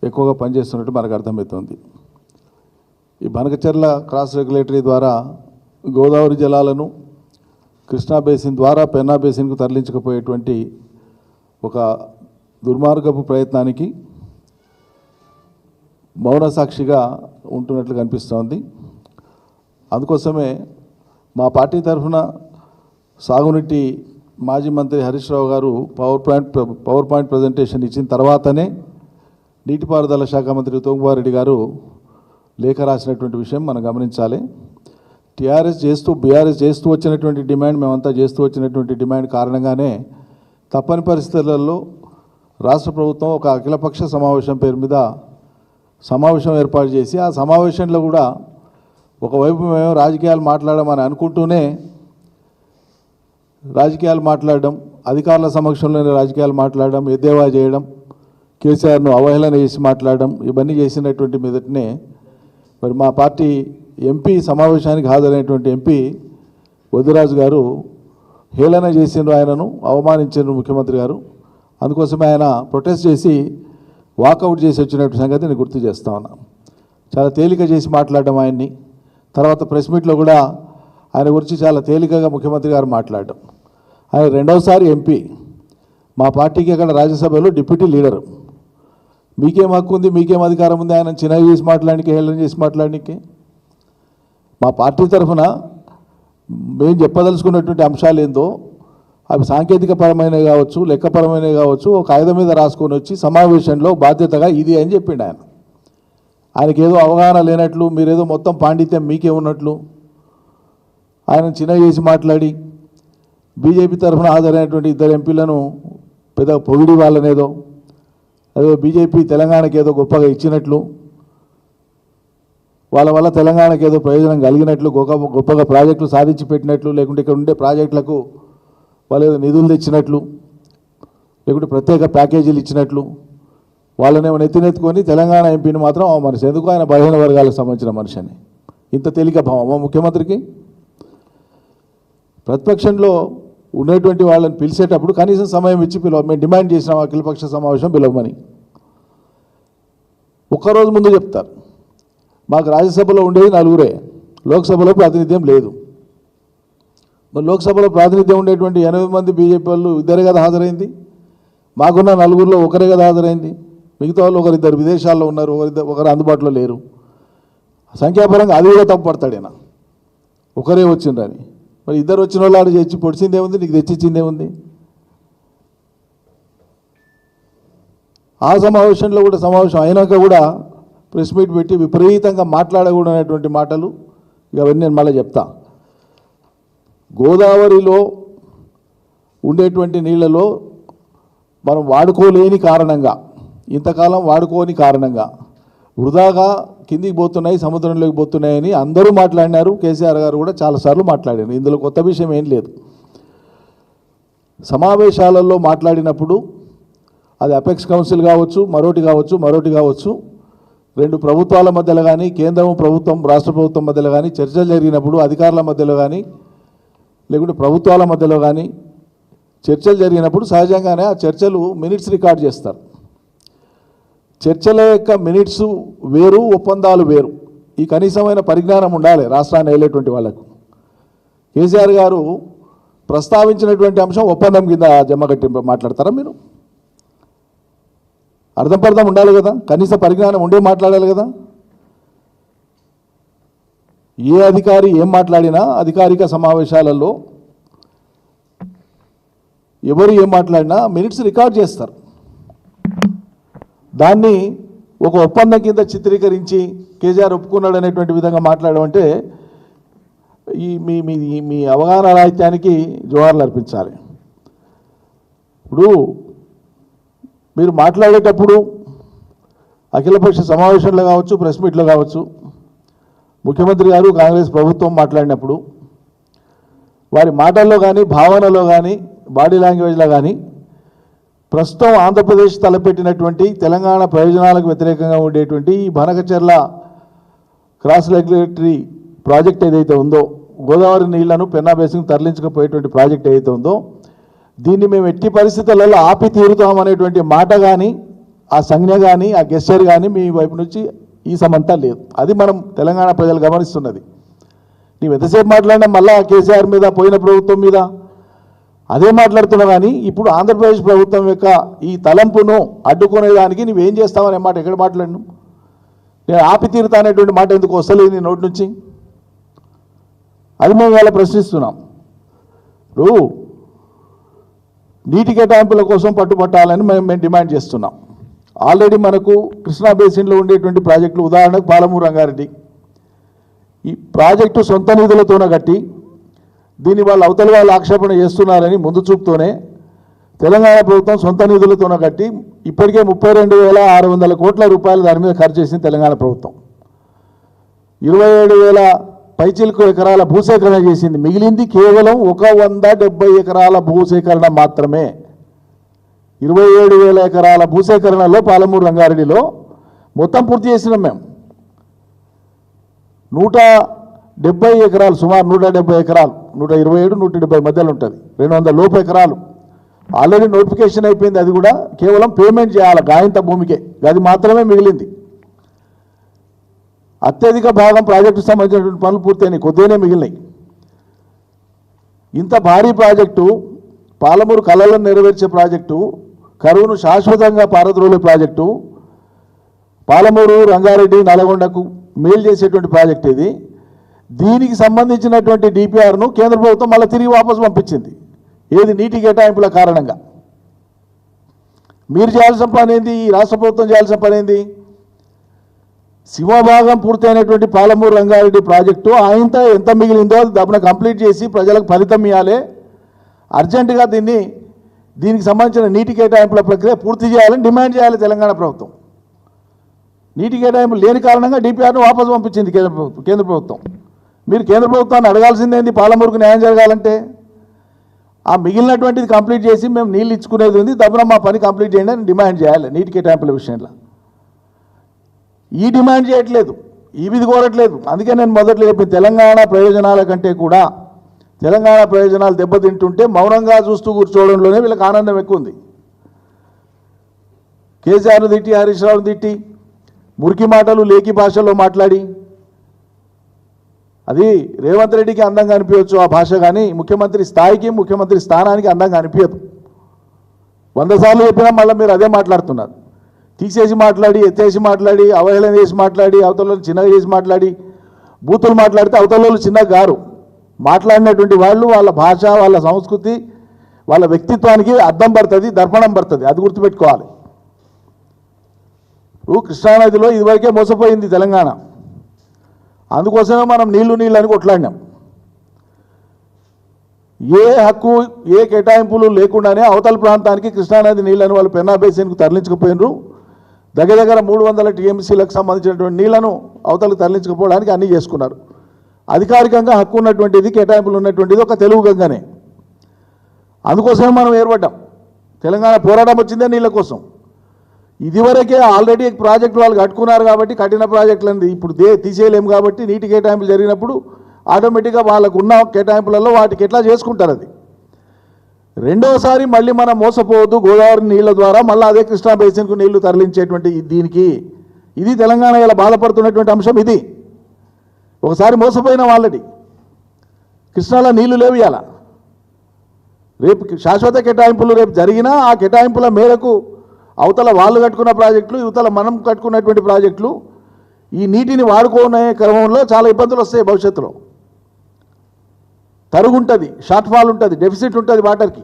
ఎక్కువగా పనిచేస్తున్నట్టు మనకు అర్థమవుతుంది. ఈ బనకచెర్ల క్రాస్ రెగ్యులేటరీ ద్వారా గోదావరి జలాలను కృష్ణా బేసిన్ ద్వారా పెన్నా బేసిన్కు తరలించకపోయేటువంటి ఒక దుర్మార్గపు ప్రయత్నానికి మౌన సాక్షిగా ఉంటున్నట్లు కనిపిస్తోంది. అందుకోసమే మా పార్టీ తరఫున సాగునీటి మాజీ మంత్రి హరీష్ రావు గారు పవర్ పాయింట్ ప్రజెంటేషన్ ఇచ్చిన తర్వాతనే నీటిపారుదల శాఖ మంత్రి తోంగువారెడ్డి గారు లేఖ రాసినటువంటి విషయం మనం గమనించాలి. టీఆర్ఎస్ చేస్తూ బీఆర్ఎస్ చేస్తూ వచ్చినటువంటి డిమాండ్, మేమంతా చేస్తూ వచ్చినటువంటి డిమాండ్ కారణంగానే తప్పని పరిస్థితులలో రాష్ట్ర ప్రభుత్వం ఒక అఖిలపక్ష సమావేశం పేరు మీద సమావేశం ఏర్పాటు చేసి, ఆ సమావేశంలో కూడా ఒకవైపు మేము రాజకీయాలు మాట్లాడమని అనుకుంటూనే రాజకీయాలు మాట్లాడడం, అధికారుల సమక్షంలోనే రాజకీయాలు మాట్లాడడం, ఎద్దేవా చేయడం, కేసీఆర్ను అవహేళన చేసి మాట్లాడడం, ఇవన్నీ చేసినటువంటి మీదటనే మరి మా పార్టీ ఎంపీ సమావేశానికి హాజరైనటువంటి ఎంపీ వదిరాజు గారు హేళన చేసిండ్రు, ఆయనను అవమానించారు ముఖ్యమంత్రి గారు. అందుకోసమే ఆయన ప్రొటెస్ట్ చేసి వాకౌట్ చేసి వచ్చినటువంటి సంగతి నేను గుర్తు చేస్తా ఉన్నా. చాలా తేలిక చేసి మాట్లాడడం ఆయన్ని. తర్వాత ప్రెస్ మీట్లో కూడా ఆయన గురించి చాలా తేలికగా ముఖ్యమంత్రి గారు మాట్లాడడం. ఆయన రెండవసారి ఎంపీ, మా పార్టీకి అక్కడ రాజ్యసభలో డిప్యూటీ లీడరు. మీకేం హక్కు ఉంది, మీకేం అధికారం ఉంది ఆయన చిన్నగా చేసి మాట్లాడడానికి, హేళన చేసి మాట్లాడడానికి? మా పార్టీ తరఫున మేము చెప్పదలుచుకున్నటువంటి అంశాలు ఏందో అవి సాంకేతికపరమైనవి కావచ్చు, లెక్కపరమైనవి కావచ్చు, ఒక కాగితం మీద రాసుకొని వచ్చి సమావేశంలో బాధ్యతగా ఇది అని చెప్పిండు ఆయన. ఆయనకి ఏదో అవగాహన లేనట్లు, మీరేదో మొత్తం పాండిత్యం మీకే ఉన్నట్లు ఆయన చిన్న చేసి మాట్లాడి బీజేపీ తరఫున హాజరైనటువంటి ఇద్దరు ఎంపీలను పెద్ద పొగిడి వాళ్ళనేదో, అదో బీజేపీ తెలంగాణకి ఏదో గొప్పగా ఇచ్చినట్లు, వాళ్ళ వల్ల తెలంగాణకి ఏదో ప్రయోజనం కలిగినట్లు, గొప్పగా ప్రాజెక్టులు సాధించి పెట్టినట్లు, లేకుంటే ఇక్కడ ఉండే ప్రాజెక్టులకు వాళ్ళు ఏదో నిధులు తెచ్చినట్లు, లేకుంటే ప్రత్యేక ప్యాకేజీలు ఇచ్చినట్లు వాళ్ళనేమో నెత్తినెత్తుకొని తెలంగాణ ఎంపీని మాత్రం అవమానించి, ఎందుకు ఆయన బలహీన వర్గాలకు సంబంధించిన మనిషి అని ఇంత తేలిక భావం ముఖ్యమంత్రికి? ప్రతిపక్షంలో ఉండేటువంటి వాళ్ళని పిలిచేటప్పుడు కనీసం సమయం ఇచ్చి మేము డిమాండ్ చేసినాం అఖిలపక్ష సమావేశం పిలవమని. ఒక్కరోజు ముందు చెప్తారు. మాకు రాజ్యసభలో ఉండేది నలుగురే, లోక్సభలో ప్రాతినిధ్యం లేదు. మరి లోక్సభలో ప్రాతినిధ్యం ఉండేటువంటి 8 మంది బీజేపీ వాళ్ళు ఇద్దరే కదా హాజరైంది. మాకున్న నలుగురిలో ఒకరే కదా హాజరైంది. మిగతా వాళ్ళు ఒకరిద్దరు విదేశాల్లో ఉన్నారు, ఒకరు అందుబాటులో లేరు. సంఖ్యాపరంగా అది కూడా తప్పు పడతాడు ఈయన, ఒకరే వచ్చిండ్రని. మరి ఇద్దరు వచ్చిన వాళ్ళు ఆడ తెచ్చి పొడిచిందేముంది, నీకు తెచ్చిచ్చిందేముంది? ఆ సమావేశంలో కూడా సమావేశం అయినాక కూడా ప్రెస్ మీట్ పెట్టి విపరీతంగా మాట్లాడకూడనటువంటి మాటలు ఇవన్నీ నేను మళ్ళీ చెప్తా. గోదావరిలో ఉండేటువంటి నీళ్లలో మనం వాడుకోలేని కారణంగా, ఇంతకాలం వాడుకోని కారణంగా వృధాగా కిందికి పోతున్నాయి, సముద్రంలోకి పోతున్నాయని అందరూ మాట్లాడినారు. కేసీఆర్ గారు కూడా చాలాసార్లు మాట్లాడారు. ఇందులో కొత్త విషయం ఏం లేదు. సమావేశాలలో మాట్లాడినప్పుడు అది అపెక్స్ కౌన్సిల్ కావచ్చు, మరోటి కావచ్చు, రెండు ప్రభుత్వాల మధ్యలో కానీ, కేంద్రం ప్రభుత్వం రాష్ట్ర ప్రభుత్వం మధ్యలో కానీ చర్చలు జరిగినప్పుడు, అధికారుల మధ్యలో కానీ లేకుంటే ప్రభుత్వాల మధ్యలో కానీ చర్చలు జరిగినప్పుడు సహజంగానే ఆ చర్చలు మినిట్స్ రికార్డ్ చేస్తారు. చర్చల యొక్క మినిట్స్ వేరు, ఒప్పందాలు వేరు. ఈ కనీసమైన పరిజ్ఞానం ఉండాలి రాష్ట్రాన్ని వెళ్ళేటువంటి వాళ్ళకు. కేసీఆర్ గారు ప్రస్తావించినటువంటి అంశం ఒప్పందం కింద జమ్మగట్టి మాట్లాడతారా మీరు? అర్థం ఉండాలి కదా, కనీస పరిజ్ఞానం ఉండే మాట్లాడాలి కదా. ఏ అధికారి ఏం మాట్లాడినా అధికారిక సమావేశాలలో ఎవరు ఏం మాట్లాడినా మినిట్స్ రికార్డ్ చేస్తారు. దాన్ని ఒక ఒప్పందం కింద చిత్రీకరించి కేసీఆర్ ఒప్పుకున్నాడు అనేటువంటి విధంగా మాట్లాడడం అంటే ఈ మీ మీ మీ అవగాహన రాహిత్యానికి జోహార్లు అర్పించాలి. ఇప్పుడు మీరు మాట్లాడేటప్పుడు అఖిలపక్ష సమావేశంలో కావచ్చు, ప్రెస్ మీట్లో కావచ్చు, ముఖ్యమంత్రి గారు కాంగ్రెస్ ప్రభుత్వం మాట్లాడినప్పుడు వారి మాటల్లో కానీ, భావనలో కానీ, బాడీ లాంగ్వేజ్లో కానీ ప్రస్తుతం ఆంధ్రప్రదేశ్ తలపెట్టినటువంటి తెలంగాణ ప్రయోజనాలకు వ్యతిరేకంగా ఉండేటువంటి ఈ బనకచెర్ల క్రాస్ రెగ్యులేటరీ ప్రాజెక్ట్ ఏదైతే ఉందో, గోదావరి నీళ్లను పెన్నా బేసిన్కు తరలించకపోయేటువంటి ప్రాజెక్ట్ ఏదైతే ఉందో, దీన్ని మేము ఎట్టి పరిస్థితులలో ఆపి తీరుతామనేటువంటి మాట కానీ ఆ సంజ్ఞ కానీ ఆ గెస్చర్ కానీ మీ వైపు నుంచి ఈ సమంతా లేదు. అది మనం తెలంగాణ ప్రజలు గమనిస్తున్నది. నీవు ఎంతసేపు మాట్లాడినా మళ్ళా కేసీఆర్ మీద, పోయిన ప్రభుత్వం మీద అదే మాట్లాడుతున్నావు. కానీ ఇప్పుడు ఆంధ్రప్రదేశ్ ప్రభుత్వం యొక్క ఈ తలంపును అడ్డుకునేదానికి నువ్వేం చేస్తావనే మాట ఎక్కడ మాట్లాడను? నేను ఆపి తీరుతా అనేటువంటి మాట ఎందుకు వస్తలేదు నీ నోటి నుంచి? అది మేము ఇవాళ ప్రశ్నిస్తున్నాం. నీటి కేటాయింపుల కోసం పట్టుబట్టాలని మేము డిమాండ్ చేస్తున్నాం. ఆల్రెడీ మనకు కృష్ణా బేసిన్లో ఉండేటువంటి ప్రాజెక్టులు, ఉదాహరణకు పాలమూరు రంగారెడ్డి, ఈ ప్రాజెక్టు సొంత నిధులతోన కట్టి దీన్ని వాళ్ళు అవతల వాళ్ళు ఆక్షేపణ చేస్తున్నారని ముందు చూపుతోనే తెలంగాణ ప్రభుత్వం సొంత నిధులతోన కట్టి ఇప్పటికే 32,600 కోట్ల రూపాయలు దాని మీద ఖర్చు చేసింది తెలంగాణ ప్రభుత్వం. 27,000 పైచిలకు ఎకరాల భూసేకరణ చేసింది. మిగిలింది కేవలం 170 ఎకరాల భూసేకరణ మాత్రమే. 27,000 ఎకరాల భూసేకరణలో పాలమూరు రంగారెడ్డిలో మొత్తం పూర్తి చేసినాం మేము. 170 ఎకరాలు, సుమారు 170 ఎకరాలు, 127, 170 మధ్యలో ఉంటుంది, 200 లోపు ఎకరాలు ఆల్రెడీ నోటిఫికేషన్ అయిపోయింది. అది కూడా కేవలం పేమెంట్ చేయాలి గాయంత భూమికే, అది మాత్రమే మిగిలింది. అత్యధిక భాగం ప్రాజెక్టుకు సంబంధించినటువంటి పనులు పూర్తయినాయి, కొద్దిగానే మిగిలినాయి. ఇంత భారీ ప్రాజెక్టు, పాలమూరు కళలను నెరవేర్చే ప్రాజెక్టు, కరువును శాశ్వతంగా పారద్రోలే ప్రాజెక్టు, పాలమూరు, రంగారెడ్డి, నల్గొండకు మేలు చేసేటువంటి ప్రాజెక్ట్ ఇది. దీనికి సంబంధించినటువంటి డిపిఆర్ను కేంద్ర ప్రభుత్వం మళ్ళీ తిరిగి వాపసు పంపించింది. ఏది? నీటి కేటాయింపుల కారణంగా. మీరు చేయాల్సిన పని ఏంది? ఈ రాష్ట్ర ప్రభుత్వం చేయాల్సిన పని ఏంది? సింహభాగం పూర్తయినటువంటి పాలమూరు రంగారెడ్డి ప్రాజెక్టు ఆయనతో ఎంత మిగిలిందో దాన్ని కంప్లీట్ చేసి ప్రజలకు ఫలితం ఇవ్వాలి. అర్జెంటుగా దీనికి సంబంధించిన నీటి కేటాయింపుల ప్రక్రియ పూర్తి చేయాలని డిమాండ్ చేయాలి తెలంగాణ ప్రభుత్వం. నీటి కేటాయింపులు లేని కారణంగా డిపిఆర్ను వాపసు పంపించింది కేంద్ర ప్రభుత్వం. మీరు కేంద్ర ప్రభుత్వాన్ని అడగాల్సిందేంది? పాలమూరుకు న్యాయం జరగాలంటే ఆ మిగిలినటువంటిది కంప్లీట్ చేసి మేము నీళ్ళు ఇచ్చుకునేది ఉంది, దబ్బున మా పని కంప్లీట్ చేయండి అని డిమాండ్ చేయాలి నీటి కేటాయింపుల విషయంలో. ఈ డిమాండ్ చేయట్లేదు, ఇది కోరట్లేదు. అందుకే నేను మొదట్లో చెప్పిన తెలంగాణ ప్రయోజనాల కంటే కూడా తెలంగాణ ప్రయోజనాలు దెబ్బతింటుంటే మౌనంగా చూస్తూ కూర్చోవడంలోనే వీళ్ళకి ఆనందం ఎక్కువ ఉంది. కేసీఆర్ను తిట్టి, హరీష్ రావును తిట్టి, మురికి మాటలు లేఖి భాషలో మాట్లాడి, అది రేవంత్ రెడ్డికి అందంగా అనిపించవచ్చు ఆ భాష, కానీ ముఖ్యమంత్రి స్థాయికి, ముఖ్యమంత్రి స్థానానికి అందంగా అనిపించదు. 100 సార్లు చెప్పినా మళ్ళీ మీరు అదే మాట్లాడుతున్నారు. తీసేసి మాట్లాడి, ఎత్తేసి మాట్లాడి, అవహేళన చేసి మాట్లాడి, అవతల చిన్నగా చేసి మాట్లాడి, బూతులు మాట్లాడితే అవతల చిన్నగా గారు మాట్లాడినటువంటి వాళ్ళు వాళ్ళ భాష, వాళ్ళ సంస్కృతి, వాళ్ళ వ్యక్తిత్వానికి అద్దం పడుతుంది, దర్పణం పడుతుంది. అది గుర్తుపెట్టుకోవాలి. కృష్ణానదిలో ఇదివరకే మోసపోయింది తెలంగాణ. అందుకోసమే మనం నీళ్లు అని కొట్లాడినాం. ఏ హక్కు, ఏ కేటాయింపులు లేకుండానే అవతల ప్రాంతానికి కృష్ణానది నీళ్లను వాళ్ళు పెన్నా బేసిన్కు తరలించకపోయినరు. దగ్గర 300 టీఎంసీలకు సంబంధించినటువంటి నీళ్లను అవతలకు తరలించకపోవడానికి అన్నీ చేసుకున్నారు. అధికారికంగా హక్కు ఉన్నటువంటిది, కేటాయింపులు ఉన్నటువంటిది ఒక తెలుగు గంగనే. అందుకోసమే మనం ఏర్పడ్డాం. తెలంగాణ పోరాటం వచ్చిందే నీళ్ళ కోసం. ఇదివరకే ఆల్రెడీ ప్రాజెక్టులు వాళ్ళు కట్టుకున్నారు కాబట్టి, కట్టిన ప్రాజెక్టులని ఇప్పుడు తీసేయలేము కాబట్టి నీటి కేటాయింపులు జరిగినప్పుడు ఆటోమేటిక్గా వాళ్ళకు ఉన్న కేటాయింపులలో వాటికి ఎట్లా చేసుకుంటారు. అది రెండోసారి మళ్ళీ మనం మోసపోవద్దు. గోదావరి నీళ్ల ద్వారా మళ్ళీ అదే కృష్ణా బేసిన్కు నీళ్లు తరలించేటువంటి ఇది తెలంగాణ ఇలా బాధపడుతున్నటువంటి అంశం. ఇది ఒకసారి మోసపోయిన వాళ్ళది. కృష్ణాలో నీళ్లు లేవు. ఇలా రేపు శాశ్వత కేటాయింపులు రేపు జరిగినా ఆ కేటాయింపుల మేరకు అవతల వాళ్ళు కట్టుకున్న ప్రాజెక్టులు, యువతల మనం కట్టుకున్నటువంటి ప్రాజెక్టులు ఈ నీటిని వాడుకునే క్రమంలో చాలా ఇబ్బందులు వస్తాయి. భవిష్యత్తులో తరుగుంటుంది, షార్ట్ ఫాల్ ఉంటుంది, డెఫిసిట్ ఉంటుంది వాటర్కి.